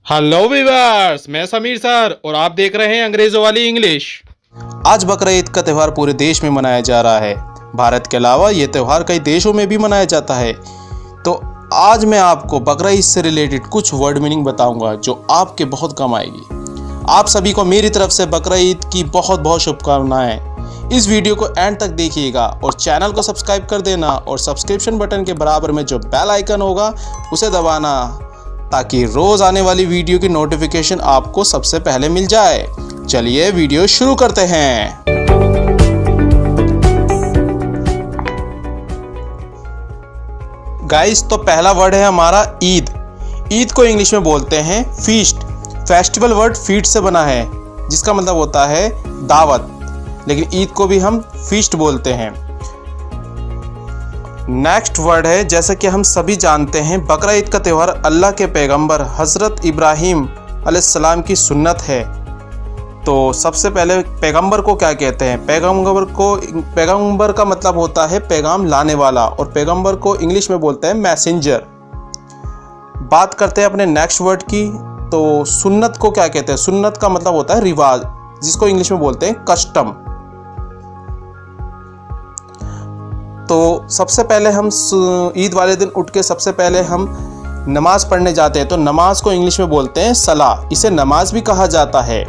Hello viewers, मैं Sameer sir और आप देख रहे हैं अंग्रेजों वाली इंग्लिश। आज बकरा ईद का त्यौहार पूरे देश में मनाया जा रहा है। भारत के अलावा ये त्यौहार कई देशों में भी मनाया जाता है। तो आज मैं आपको बकरा ईद से रिलेटेड कुछ वर्ड मीनिंग बताऊंगा जो आपके बहुत काम आएगी। आप सभी को मेरी तरफ से बकरा ईद की बहुत बहुत शुभकामनाएं। इस वीडियो को एंड तक देखिएगा और चैनल को सब्सक्राइब कर देना और सब्सक्रिप्शन बटन के बराबर में जो बेल आइकन होगा उसे दबाना ताकि रोज आने वाली वीडियो की नोटिफिकेशन आपको सबसे पहले मिल जाए। चलिए वीडियो शुरू करते हैं। गाइस, तो पहला वर्ड है हमारा ईद। ईद को इंग्लिश में बोलते हैं फीस्ट। फेस्टिवल वर्ड फीट से बना है जिसका मतलब होता है दावत, लेकिन ईद को भी हम फीस्ट बोलते हैं। नेक्स्ट वर्ड है, जैसा कि हम सभी जानते हैं बकरा ईद का त्यौहार अल्लाह के पैगंबर हज़रत इब्राहीम अलैहिस्सलाम की सुन्नत है। तो सबसे पहले पैगंबर को क्या कहते हैं? पैगंबर का मतलब होता है पैगाम लाने वाला, और पैगंबर को इंग्लिश में बोलते हैं मैसेंजर। बात करते हैं अपने नेक्स्ट वर्ड की। तो सुन्नत को क्या कहते हैं? सुन्नत का मतलब होता है रिवाज, जिसको इंग्लिश में बोलते हैं कस्टम। तो सबसे पहले हम ईद वाले दिन उठ के सबसे पहले हम नमाज पढ़ने जाते हैं, तो नमाज को इंग्लिश में बोलते हैं सलाह। इसे नमाज भी कहा जाता है।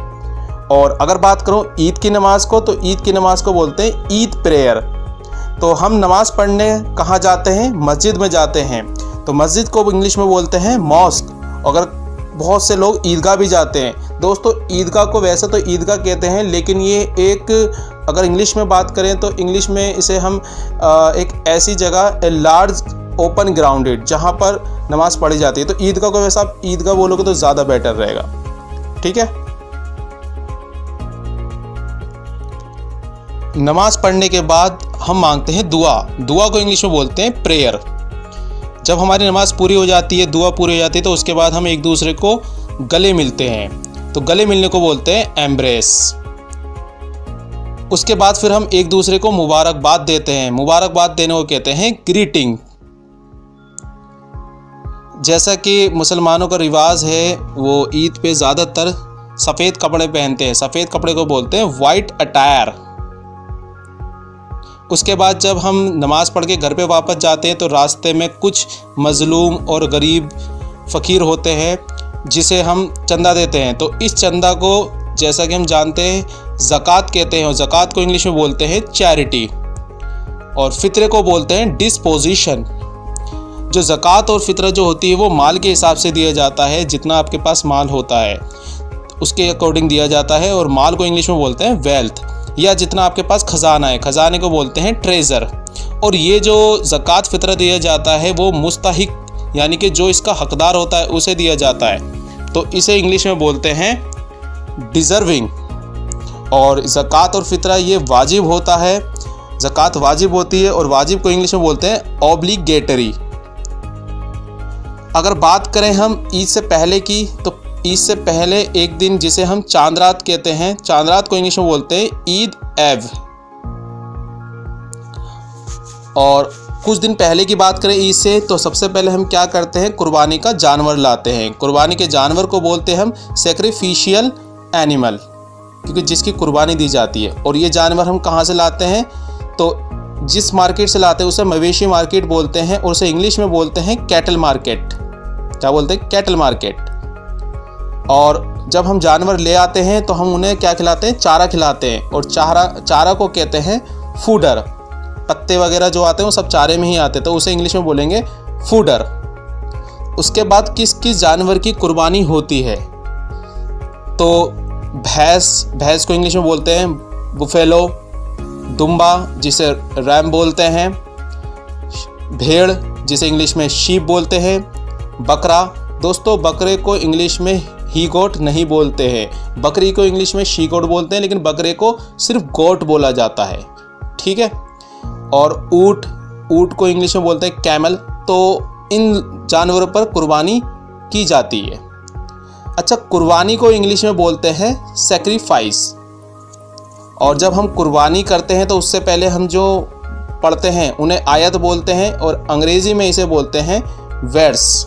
और अगर बात करूं ईद की नमाज को, तो ईद की नमाज को बोलते हैं ईद प्रेयर। तो हम नमाज पढ़ने कहाँ जाते हैं? मस्जिद में जाते हैं। तो मस्जिद को इंग्लिश में बोलते हैं मॉस्क। अगर बहुत से लोग ईदगाह भी जाते हैं। दोस्तों, ईदगाह को वैसे तो ईदगाह कहते हैं, लेकिन ये एक अगर इंग्लिश में बात करें तो इंग्लिश में इसे हम एक ऐसी जगह ए लार्ज ओपन ग्राउंडेड जहाँ पर नमाज पढ़ी जाती है। तो ईदगाह को वैसे आप ईदगाह बोलोगे तो ज़्यादा बेटर रहेगा। ठीक है। नमाज पढ़ने के बाद हम मांगते हैं दुआ। दुआ को इंग्लिश में बोलते हैं प्रेयर। जब हमारी नमाज पूरी हो जाती है, दुआ पूरी हो जाती है, तो उसके बाद हम एक दूसरे को गले मिलते हैं। तो गले मिलने को बोलते हैं एम्ब्रेस। उसके बाद फिर हम एक दूसरे को मुबारकबाद देते हैं। मुबारकबाद देने को कहते हैं ग्रीटिंग। जैसा कि मुसलमानों का रिवाज है, वो ईद पे ज़्यादातर सफ़ेद कपड़े पहनते हैं। सफ़ेद कपड़े को बोलते हैं वाइट अटायर। उसके बाद जब हम नमाज़ पढ़ के घर पे वापस जाते हैं तो रास्ते में कुछ मज़लूम और गरीब फ़कीर होते हैं जिसे हम चंदा देते हैं। तो इस चंदा को जैसा कि हम जानते हैं ज़कात कहते हैं, और ज़कात को इंग्लिश में बोलते हैं चैरिटी। और फ़ित्रे को बोलते हैं डिस्पोजिशन। जो ज़कात और फ़ित्रा जो होती है वो माल के हिसाब से दिया जाता है। जितना आपके पास माल होता है उसके अकॉर्डिंग दिया जाता है। और माल को इंग्लिश में बोलते हैं वेल्थ, या जितना आपके पास ख़जाना है, ख़जाने को बोलते हैं ट्रेज़र। और ये जो ज़कात फ़ित्रा दिया जाता है वो मुस्तहिक यानी कि जो इसका हकदार होता है उसे दिया जाता है। तो इसे इंग्लिश में बोलते हैं डिज़र्विंग। और ज़कात और फ़ित्रा ये वाजिब होता है। ज़कात वाजिब होती है और वाजिब को इंग्लिश में बोलते हैं ऑब्लिगेटरी। अगर बात करें हम ईद से पहले की, तो ईद से पहले एक दिन जिसे हम चांद रात कहते हैं, चांद रात को इंग्लिश में बोलते हैं ईद एव। और कुछ दिन पहले की बात करें ईद से, तो सबसे पहले हम क्या करते हैं? कुर्बानी का जानवर लाते हैं। कुर्बानी के जानवर को बोलते हैं हम सैक्रिफिशियल एनिमल, क्योंकि जिसकी कुर्बानी दी जाती है। और ये जानवर हम कहाँ से लाते हैं? तो जिस मार्केट से लाते हैं उसे मवेशी मार्केट बोलते हैं, और उसे इंग्लिश में बोलते हैं कैटल मार्केट। क्या बोलते हैं? Cattle market. और जब हम जानवर ले आते हैं तो हम उन्हें क्या खिलाते हैं? चारा खिलाते हैं। और चारा को कहते हैं फूडर। पत्ते वगैरह जो आते हैं वो सब चारे में ही आते हैं, तो उसे इंग्लिश में बोलेंगे फूडर। उसके बाद किस किस जानवर की कुर्बानी होती है? तो भैंस को इंग्लिश में बोलते हैं बुफेलो। दुम्बा जिसे रैम बोलते हैं। भेड़ जिसे इंग्लिश में शीप बोलते हैं। बकरा, दोस्तों बकरे को इंग्लिश में ही गोट नहीं बोलते हैं। बकरी को इंग्लिश में शी गोट बोलते हैं, लेकिन बकरे को सिर्फ गोट बोला जाता है। ठीक है। और ऊँट को इंग्लिश में बोलते हैं कैमल। तो इन जानवरों पर कुर्बानी की जाती है। अच्छा, कुर्बानी को इंग्लिश में बोलते हैं सैक्रिफाइस। और जब हम कुर्बानी करते हैं तो उससे पहले हम जो पढ़ते हैं उन्हें आयत बोलते हैं, और अंग्रेज़ी में इसे बोलते हैं वर्स।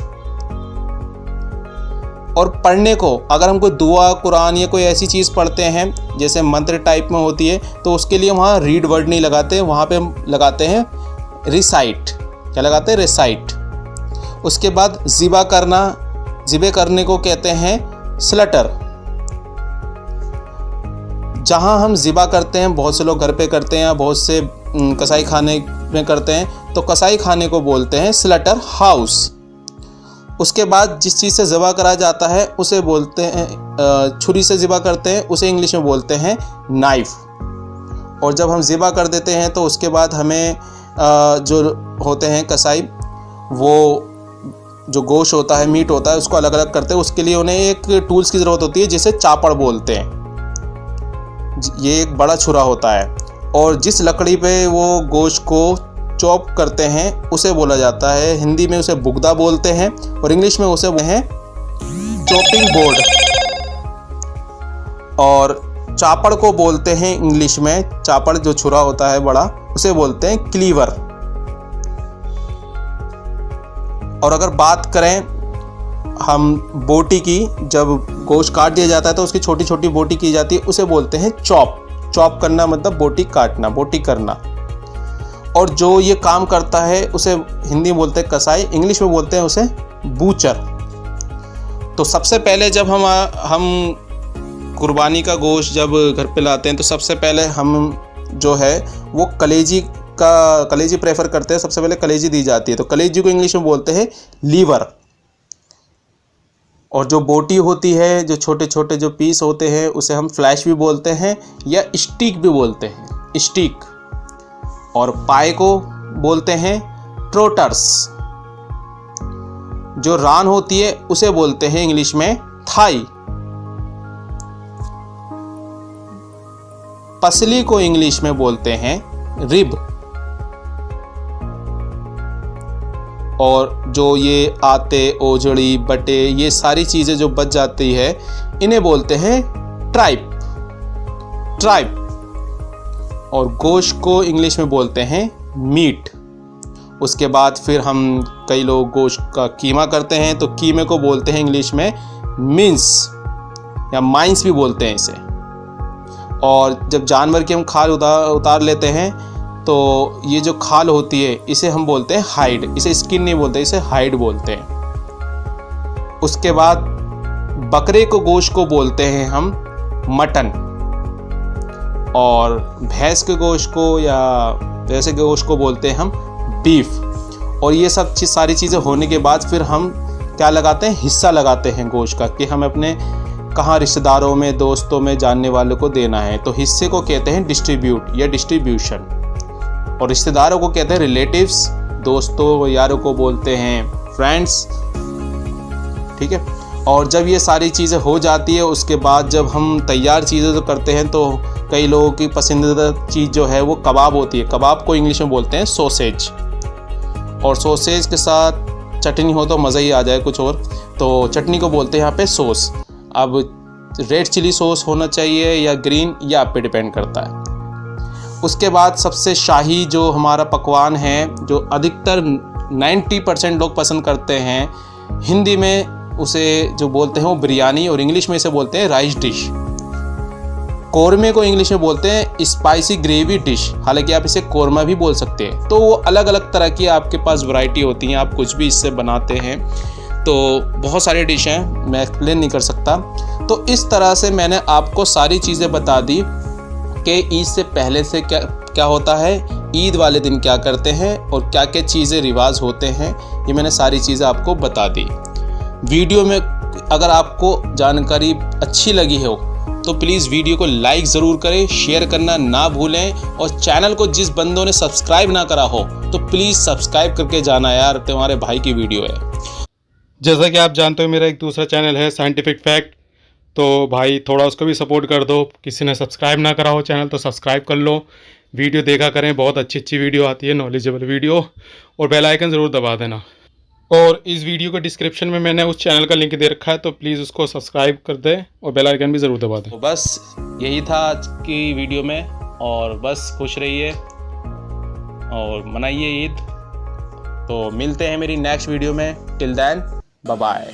और पढ़ने को अगर हम कोई दुआ कुरान या कोई ऐसी चीज़ पढ़ते हैं जैसे मंत्र टाइप में होती है तो उसके लिए वहाँ रीड वर्ड नहीं लगाते, वहाँ पे हम लगाते हैं रिसाइट। क्या लगाते हैं? रिसाइट। उसके बाद ज़िबा करना, ज़िबे करने को कहते हैं स्लटर। जहाँ हम ज़िबा करते हैं, बहुत से लोग घर पे करते हैं, बहुत से कसाई खाने में करते हैं, तो कसाई खाने को बोलते हैं स्लटर हाउस। उसके बाद जिस चीज़ से ज़िबा करा जाता है उसे बोलते हैं, छुरी से ज़िबा करते हैं उसे इंग्लिश में बोलते हैं नाइफ़। और जब हम ज़िबा कर देते हैं तो उसके बाद हमें जो होते हैं कसाई, वो जो गोश्त होता है, मीट होता है, उसको अलग अलग करते हैं। उसके लिए उन्हें एक टूल्स की ज़रूरत होती है जिसे चापड़ बोलते हैं। ये एक बड़ा छुरा होता है और जिस लकड़ी पे वो गोश्त को चॉप करते हैं उसे बोला जाता है, हिंदी में उसे बुगदा बोलते हैं और इंग्लिश में उसे बोलते हैं चॉपिंग बोर्ड। और चापड़ को बोलते हैं इंग्लिश में, चापड़ जो छुरा होता है बड़ा, उसे बोलते हैं क्लीवर। और अगर बात करें हम बोटी की, जब गोश्त काट दिया जाता है तो उसकी छोटी छोटी बोटी की जाती है, उसे बोलते हैं चॉप। चॉप करना मतलब बोटी काटना, बोटी करना। और जो ये काम करता है उसे हिंदी में बोलते हैं कसाई, इंग्लिश में बोलते हैं उसे बूचर। तो सबसे पहले जब हम कुर्बानी का गोश्त जब घर पे लाते हैं तो सबसे पहले हम जो है वो कलेजी प्रेफर करते हैं। सबसे पहले कलेजी दी जाती है, तो कलेजी को इंग्लिश में बोलते हैं लीवर। और जो बोटी होती है, जो छोटे छोटे जो पीस होते हैं, उसे हम फ्लैश भी बोलते हैं या स्टीक भी बोलते हैं, स्टीक। और पाए को बोलते हैं ट्रोटर्स। जो रान होती है उसे बोलते हैं इंग्लिश में थाई। पसली को इंग्लिश में बोलते हैं रिब। और जो ये आते, ओजड़ी, बटे, ये सारी चीज़ें जो बच जाती है इन्हें बोलते हैं ट्राइप। और गोश्त को इंग्लिश में बोलते हैं मीट। उसके बाद फिर हम कई लोग गोश्त का कीमा करते हैं, तो कीमे को बोलते हैं इंग्लिश में मिंस या माइंस भी बोलते हैं इसे। और जब जानवर की हम खाल उतार लेते हैं तो ये जो खाल होती है इसे हम बोलते हैं हाइड। इसे स्किन नहीं बोलते, इसे हाइड बोलते हैं। उसके बाद बकरे को गोश्त को बोलते हैं हम मटन। और भैंस के गोश्त को या भैंस के गोश्त को बोलते हैं हम बीफ। और ये सब सारी चीज़ें होने के बाद फिर हम क्या लगाते हैं? हिस्सा लगाते हैं गोश्त का, कि हम अपने कहाँ रिश्तेदारों में, दोस्तों में, जानने वालों को देना है। तो हिस्से को कहते हैं डिस्ट्रीब्यूट या डिस्ट्रीब्यूशन। और रिश्तेदारों को कहते हैं रिलेटिव्स, दोस्तों यारों को बोलते हैं फ्रेंड्स। ठीक है। और जब ये सारी चीज़ें हो जाती है उसके बाद जब हम तैयार चीज़ें तो करते हैं, तो कई लोगों की पसंदीदा चीज़ जो है वो कबाब होती है। कबाब को इंग्लिश में बोलते हैं सॉसेज। और सॉसेज के साथ चटनी हो तो मज़ा ही आ जाए कुछ और, तो चटनी को बोलते हैं यहाँ पे सॉस। अब रेड चिली सॉस होना चाहिए या ग्रीन, या आप पे डिपेंड करता है। उसके बाद सबसे शाही जो हमारा पकवान है, जो अधिकतर 90% लोग पसंद करते हैं, हिंदी में उसे जो बोलते हैं वो बिरयानी, और इंग्लिश में इसे बोलते हैं राइस डिश। कोरमे को इंग्लिश में बोलते हैं स्पाइसी ग्रेवी डिश। हालांकि आप इसे कोरमा भी बोल सकते हैं। तो वो अलग अलग तरह की आपके पास वैरायटी होती हैं, आप कुछ भी इससे बनाते हैं। तो बहुत सारी डिश हैं, मैं एक्सप्लेन नहीं कर सकता। तो इस तरह से मैंने आपको सारी चीज़ें बता दी कि ईद से पहले से क्या होता है, ईद वाले दिन क्या करते हैं और क्या क्या चीज़ें रिवाज होते हैं, ये मैंने सारी चीज़ें आपको बता दी। वीडियो में अगर आपको जानकारी अच्छी लगी हो तो प्लीज़ वीडियो को लाइक ज़रूर करें, शेयर करना ना भूलें। और चैनल को जिस बंदों ने सब्सक्राइब ना करा हो तो प्लीज़ सब्सक्राइब करके जाना यार, तुम्हारे भाई की वीडियो है। जैसा कि आप जानते हो मेरा एक दूसरा चैनल है साइंटिफिक फैक्ट, तो भाई थोड़ा उसको भी सपोर्ट कर दो। किसी ने सब्सक्राइब ना करा हो चैनल तो सब्सक्राइब कर लो, वीडियो देखा करें, बहुत अच्छी अच्छी वीडियो आती है, नॉलेजेबल वीडियो। और बेल आइकन ज़रूर दबा देना। और इस वीडियो के डिस्क्रिप्शन में मैंने उस चैनल का लिंक दे रखा है, तो प्लीज़ उसको सब्सक्राइब कर दें और बेल आइकन भी ज़रूर दबा दें। तो बस यही था आज की वीडियो में, और बस खुश रहिए और मनाइए ईद। तो मिलते हैं मेरी नेक्स्ट वीडियो में। Till then bye bye.